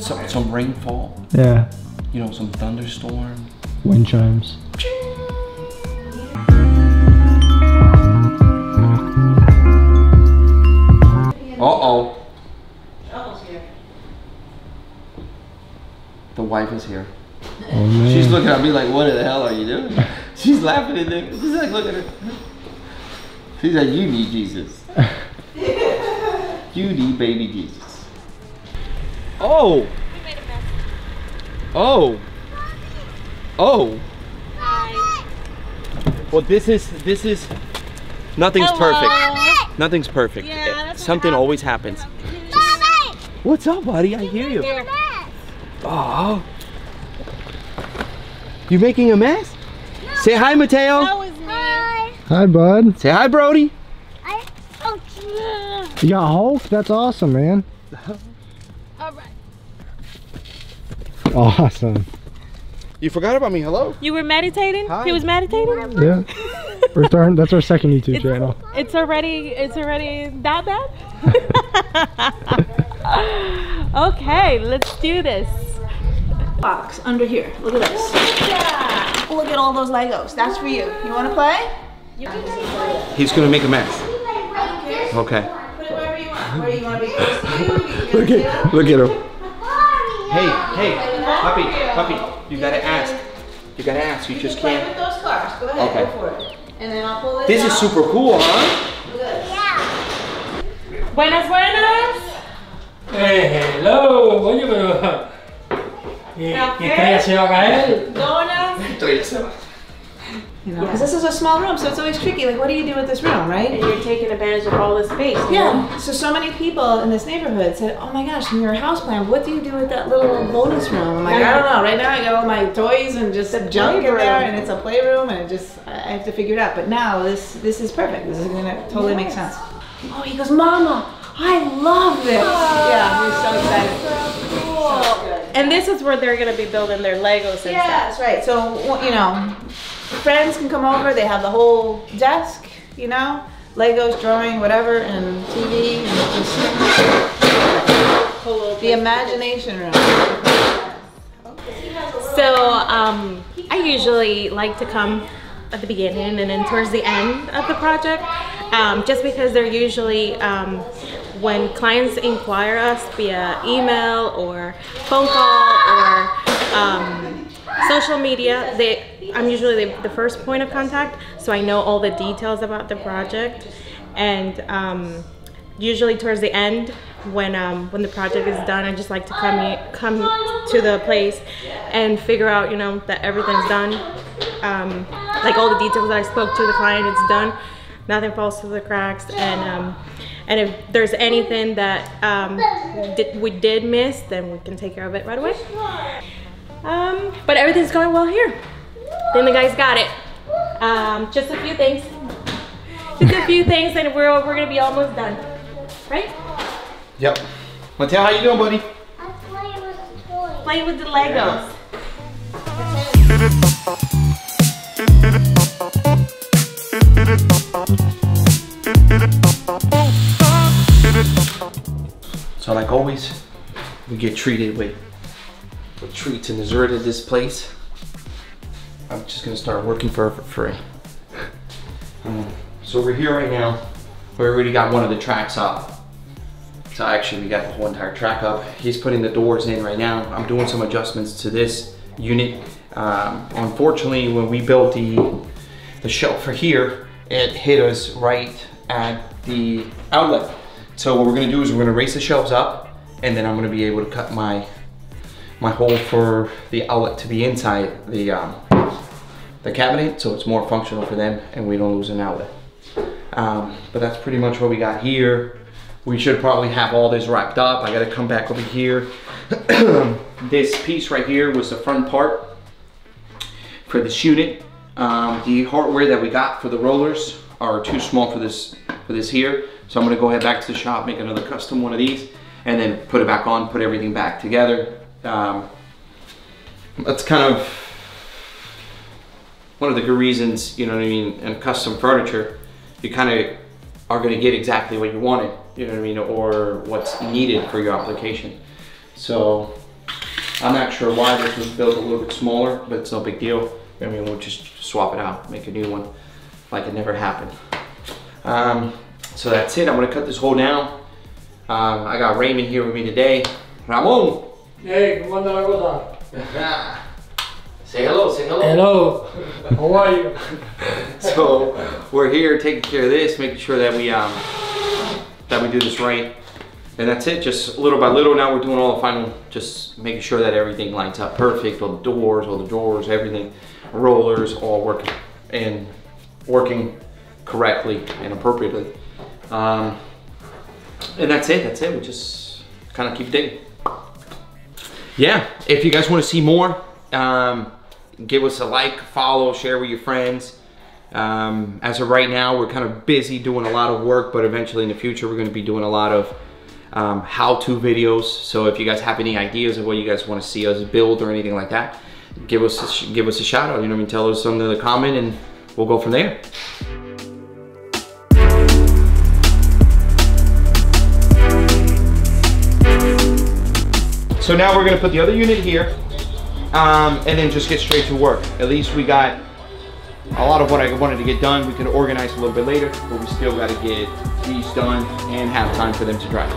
some rainfall. Yeah. You know, some thunderstorm. Wind chimes. Uh-oh. The wife is here. Oh man. She's looking at me like, what the hell are you doing? She's laughing at me. She's like, look at her. She's like, you need Jesus. You need baby Jesus. Oh. Oh. Oh. Hi. Well, this is, nothing's perfect. Nothing's perfect. Yeah, something always happens. What's up, buddy? I hear you. Oh. You making a mess? No. Say hi, Mateo. That was me. Hi. Hi, bud. Say hi, Brody. You got Hulk? That's awesome, man. All right. Awesome. You forgot about me. Hello. You were meditating? Hi. He was meditating? Yeah. We're starting. That's our second YouTube channel. It's already that bad? Okay, let's do this. Box under here. Look at this. Look at all those Legos. That's for you. You want to play? He's gonna make a mess. Okay. Put it wherever you want. Where you want to be close to you. Look at him. Hey, puppy, you gotta ask. You gotta ask. You just play can't. with those cars. Go ahead. Okay. Go for it. And then I'll pull This is out. super cool, huh? Look at this. Buenas, buenas. Hello, oye, pero... ¿Qué estrella se va a caer? Donuts. You know, because this is a small room, so it's always tricky. Like, what do you do with this room, right? And you're taking advantage of all the space. Yeah. So many people in this neighborhood said, "Oh my gosh, in your house plan, what do you do with that little bonus room?" I'm like, I don't know. Right now, I got all my toys and just junk in there, and it's a playroom, and I have to figure it out. But now this is perfect. This is gonna totally make sense. Oh, he goes, "Mama, I love this." Yeah, he's so excited. Cool. And this is where they're gonna be building their Legos and Yeah, stuff. that's right. So, you know, friends can come over. They have the whole desk, you know, Legos, drawing, whatever, and TV, and it's just the imagination room. So I usually like to come at the beginning and then towards the end of the project, just because they're usually when clients inquire us via email or phone call or social media, I'm usually the first point of contact, so I know all the details about the project. And usually towards the end, when the project is done, I just like to come to the place and figure out, you know, that everything's done. Like all the details that I spoke to the client, it's done. Nothing falls through the cracks, and if there's anything that we did miss, then we can take care of it right away. But everything's going well here. Then the guys got it. Just a few things. Just a few things, and we're gonna be almost done, right? Yep. Mateo, how you doing, buddy? I'm playing with the toys. Playing with the Legos. So like always, we get treated with treats and dessert at this place. I'm just gonna start working for free. So we're here right now. We already got one of the tracks up. So actually we got the whole entire track up. He's putting the doors in right now. I'm doing some adjustments to this unit. Unfortunately, when we built the shelf for here, it hit us right at the outlet. So what we're gonna do is we're gonna raise the shelves up, and then I'm gonna be able to cut my hole for the outlet to be inside the cabinet, so it's more functional for them and we don't lose an outlet. But that's pretty much what we got here. We should probably have all this wrapped up. I gotta come back over here. This piece right here was the front part for this unit. The hardware that we got for the rollers are too small for this here. So I'm gonna go ahead back to the shop, make another custom one of these, and then put it back on, put everything back together. That's kind of one of the good reasons, you know what I mean, in custom furniture, you kind of are gonna get exactly what you wanted, you know what I mean, or what's needed for your application. So I'm not sure why this was built a little bit smaller, but it's no big deal. I mean, we'll just swap it out, make a new one, like it never happened. So that's it. I'm gonna cut this hole down. I got Raymond here with me today. Ramon. Hey, ¿cómo anda la cosa? Say hello, say hello. Hello, how are you? So we're here taking care of this, making sure that we do this right. And that's it, just little by little. Now we're doing all the final, just making sure that everything lines up perfect, all the doors, all the drawers, everything, rollers, all working correctly and appropriately. And that's it, we just kind of keep digging. Yeah, if you guys want to see more, give us a like, follow, share with your friends. As of right now, we're kind of busy doing a lot of work, but eventually in the future, we're going to be doing a lot of how-to videos. So if you guys have any ideas of what you guys want to see us build or anything like that, give us a shout out. You know what I mean? Tell us under the comment, and we'll go from there. So now we're going to put the other unit here, and then just get straight to work. At least we got a lot of what I wanted to get done. We can organize a little bit later, but we still got to get these done and have time for them to dry.